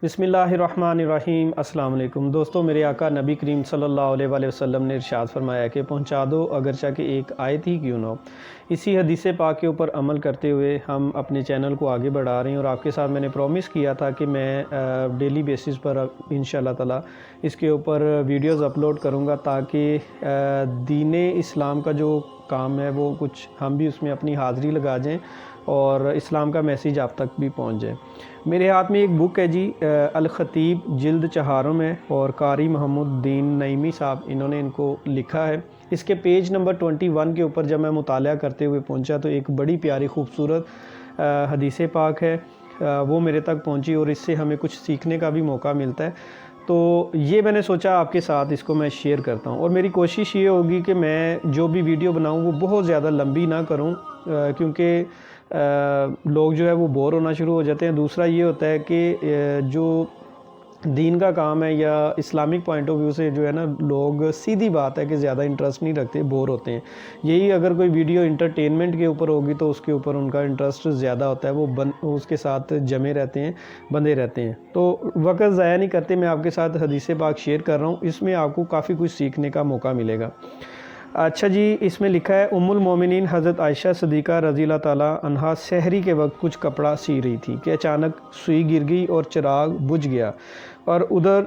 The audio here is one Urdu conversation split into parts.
بسم اللہ الرحمن الرحیم۔ السلام علیکم دوستو، میرے آقا نبی کریم صلی اللہ علیہ وآلہ وسلم نے ارشاد فرمایا کہ پہنچا دو اگرچہ کہ ایک آیت ہی کیوں نہ ہو۔ اسی حدیث پاک کے اوپر عمل کرتے ہوئے ہم اپنے چینل کو آگے بڑھا رہے ہیں، اور آپ کے ساتھ میں نے پرومس کیا تھا کہ میں ڈیلی بیسس پر انشاءاللہ تعالی اس کے اوپر ویڈیوز اپلوڈ کروں گا، تاکہ دین اسلام کا جو کام ہے وہ کچھ ہم بھی اس میں اپنی حاضری لگا جائیں اور اسلام کا میسیج آپ تک بھی پہنچ جائے۔ میرے ہاتھ میں ایک بک ہے جی، الخطیب جلد 4 میں، اور قاری محمد الدین نعیمی صاحب انہوں نے ان کو لکھا ہے۔ اس کے پیج نمبر 21 کے اوپر جب میں مطالعہ کرتے ہوئے پہنچا تو ایک بڑی پیاری خوبصورت حدیث پاک ہے، وہ میرے تک پہنچی اور اس سے ہمیں کچھ سیکھنے کا بھی موقع ملتا ہے۔ تو یہ میں نے سوچا آپ کے ساتھ اس کو میں شیئر کرتا ہوں، اور میری کوشش یہ ہوگی کہ میں جو بھی ویڈیو بناؤں وہ بہت زیادہ لمبی نہ کروں، کیونکہ لوگ جو ہے وہ بور ہونا شروع ہو جاتے ہیں۔ دوسرا یہ ہوتا ہے کہ جو دین کا کام ہے یا اسلامک پوائنٹ آف ویو سے جو ہے نا، لوگ سیدھی بات ہے کہ زیادہ انٹرسٹ نہیں رکھتے، بور ہوتے ہیں۔ یہی اگر کوئی ویڈیو انٹرٹینمنٹ کے اوپر ہوگی تو اس کے اوپر ان کا انٹرسٹ زیادہ ہوتا ہے، وہ اس کے ساتھ جمے رہتے ہیں، بندے رہتے ہیں۔ تو وقت ضائع نہیں کرتے، میں آپ کے ساتھ حدیث پاک شیئر کر رہا ہوں، اس میں آپ کو کافی کچھ سیکھنے کا موقع ملے گا۔ اچھا جی، اس میں لکھا ہے ام المومنین حضرت عائشہ صدیقہ رضی اللہ تعالیٰ عنہا سحری کے وقت کچھ کپڑا سی رہی تھی کہ اچانک سوئی گر گئی اور چراغ بجھ گیا، اور ادھر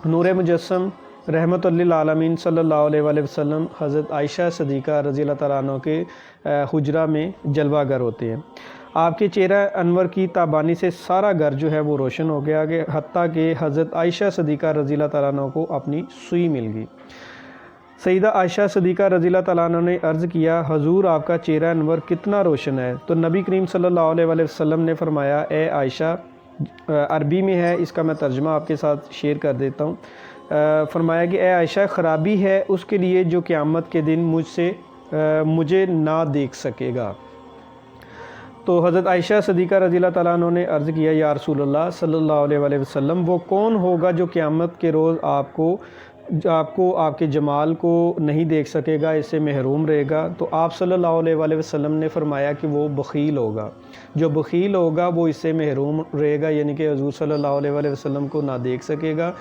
نور مجسم رحمت للعالمین صلی اللہ علیہ وآلہ وسلم حضرت عائشہ صدیقہ رضی اللہ تعالیٰ عنہ کے حجرہ میں جلوہ گر ہوتے ہیں۔ آپ کے چہرہ انور کی تابانی سے سارا گھر جو ہے وہ روشن ہو گیا، کہ حتیٰ کہ حضرت عائشہ صدیقہ رضی اللہ تعالیٰ عنہ کو اپنی سوئی مل گئی۔ سیدہ عائشہ صدیقہ رضی اللہ تعالیٰ عنہ نے عرض کیا، حضور آپ کا چہرہ انور کتنا روشن ہے؟ تو نبی کریم صلی اللہ علیہ وآلہ وسلم نے فرمایا، اے عائشہ، عربی میں ہے، اس کا میں ترجمہ آپ کے ساتھ شیئر کر دیتا ہوں۔ فرمایا کہ اے عائشہ، خرابی ہے اس کے لیے جو قیامت کے دن مجھے نہ دیکھ سکے گا۔ تو حضرت عائشہ صدیقہ رضی اللہ تعالیٰ عنہ نے عرض کیا، یا رسول اللہ صلی اللہ علیہ وآلہ وسلم، وہ کون ہوگا جو قیامت کے روز آپ کو آپ کے جمال کو نہیں دیکھ سکے گا، اس سے محروم رہے گا؟ تو آپ صلی اللہ علیہ وآلہ وسلم نے فرمایا کہ وہ بخیل ہوگا، جو بخیل ہوگا وہ اس سے محروم رہے گا، یعنی کہ حضور صلی اللہ علیہ وآلہ وسلم کو نہ دیکھ سکے گا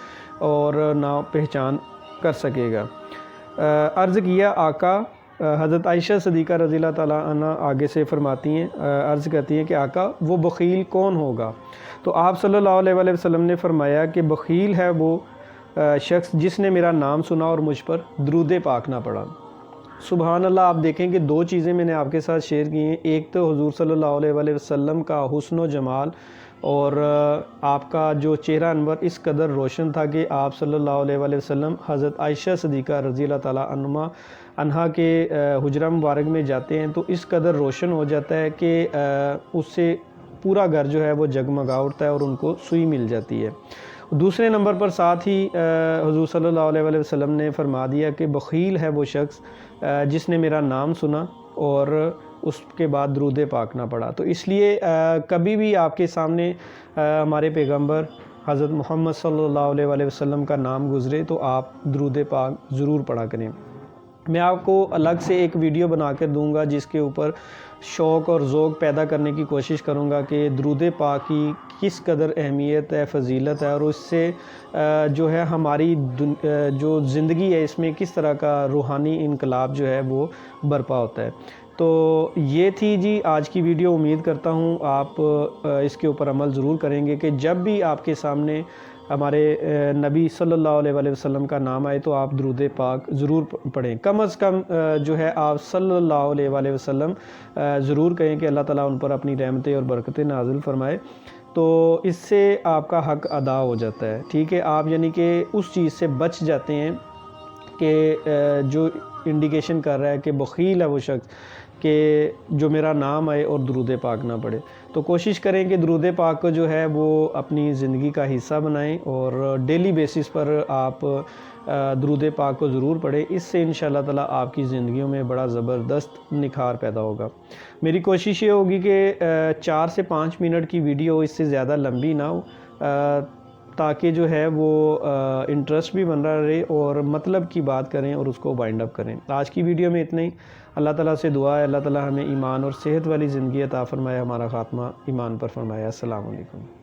اور نہ پہچان کر سکے گا۔ عرض کیا آقا، حضرت عائشہ صدیقہ رضی اللہ تعالیٰ عنہ آگے سے فرماتی ہیں، عرض کرتی ہیں کہ آقا وہ بخیل کون ہوگا؟ تو آپ صلی اللہ علیہ وآلہ وسلم نے فرمایا کہ بخیل ہے وہ شخص جس نے میرا نام سنا اور مجھ پر درود پاک نہ پڑھا۔ سبحان اللہ، آپ دیکھیں کہ 2 چیزیں میں نے آپ کے ساتھ شیئر کی ہیں، ایک تو حضور صلی اللہ علیہ وآلہ وسلم کا حسن و جمال، اور آپ کا جو چہرہ انور اس قدر روشن تھا کہ آپ صلی اللہ علیہ وآلہ وسلم حضرت عائشہ صدیقہ رضی اللہ تعالیٰ عنہا کے حجرہ مبارک میں جاتے ہیں تو اس قدر روشن ہو جاتا ہے کہ اس سے پورا گھر جو ہے وہ جگمگا اٹھتا ہے اور ان کو سوئی مل جاتی ہے۔ دوسرے نمبر پر ساتھ ہی حضور صلی اللہ علیہ وآلہ وسلم نے فرما دیا کہ بخیل ہے وہ شخص جس نے میرا نام سنا اور اس کے بعد درود پاک نہ پڑھا۔ تو اس لیے کبھی بھی آپ کے سامنے ہمارے پیغمبر حضرت محمد صلی اللہ علیہ وآلہ وسلم کا نام گزرے تو آپ درود پاک ضرور پڑھا کریں۔ میں آپ کو الگ سے ایک ویڈیو بنا کر دوں گا جس کے اوپر شوق اور ذوق پیدا کرنے کی کوشش کروں گا کہ درود پاک کی کس قدر اہمیت ہے، فضیلت ہے، اور اس سے جو ہے ہماری جو زندگی ہے اس میں کس طرح کا روحانی انقلاب جو ہے وہ برپا ہوتا ہے۔ تو یہ تھی جی آج کی ویڈیو، امید کرتا ہوں آپ اس کے اوپر عمل ضرور کریں گے کہ جب بھی آپ کے سامنے ہمارے نبی صلی اللہ علیہ وآلہ وسلم کا نام آئے تو آپ درود پاک ضرور پڑھیں، کم از کم جو ہے آپ صلی اللہ علیہ وآلہ وسلم ضرور کہیں کہ اللہ تعالیٰ ان پر اپنی رحمتیں اور برکتیں نازل فرمائے، تو اس سے آپ کا حق ادا ہو جاتا ہے۔ ٹھیک ہے، آپ یعنی کہ اس چیز سے بچ جاتے ہیں کہ جو انڈیکیشن کر رہا ہے کہ بخیل ہے وہ شخص کہ جو میرا نام آئے اور درود پاک نہ پڑھے۔ تو کوشش کریں کہ درود پاک کو جو ہے وہ اپنی زندگی کا حصہ بنائیں، اور ڈیلی بیسس پر آپ درود پاک کو ضرور پڑھیں، اس سے انشاءاللہ تعالی آپ کی زندگیوں میں بڑا زبردست نکھار پیدا ہوگا۔ میری کوشش یہ ہوگی کہ 4 سے 5 منٹ کی ویڈیو اس سے زیادہ لمبی نہ ہو، تاکہ جو ہے وہ انٹرسٹ بھی بن رہا رہے اور مطلب کی بات کریں اور اس کو وائنڈ اپ کریں۔ آج کی ویڈیو میں اتنا ہی۔ اللہ تعالیٰ سے دعا ہے اللہ تعالیٰ ہمیں ایمان اور صحت والی زندگی عطا فرمائے، ہمارا خاتمہ ایمان پر فرمائے۔ السلام علیکم۔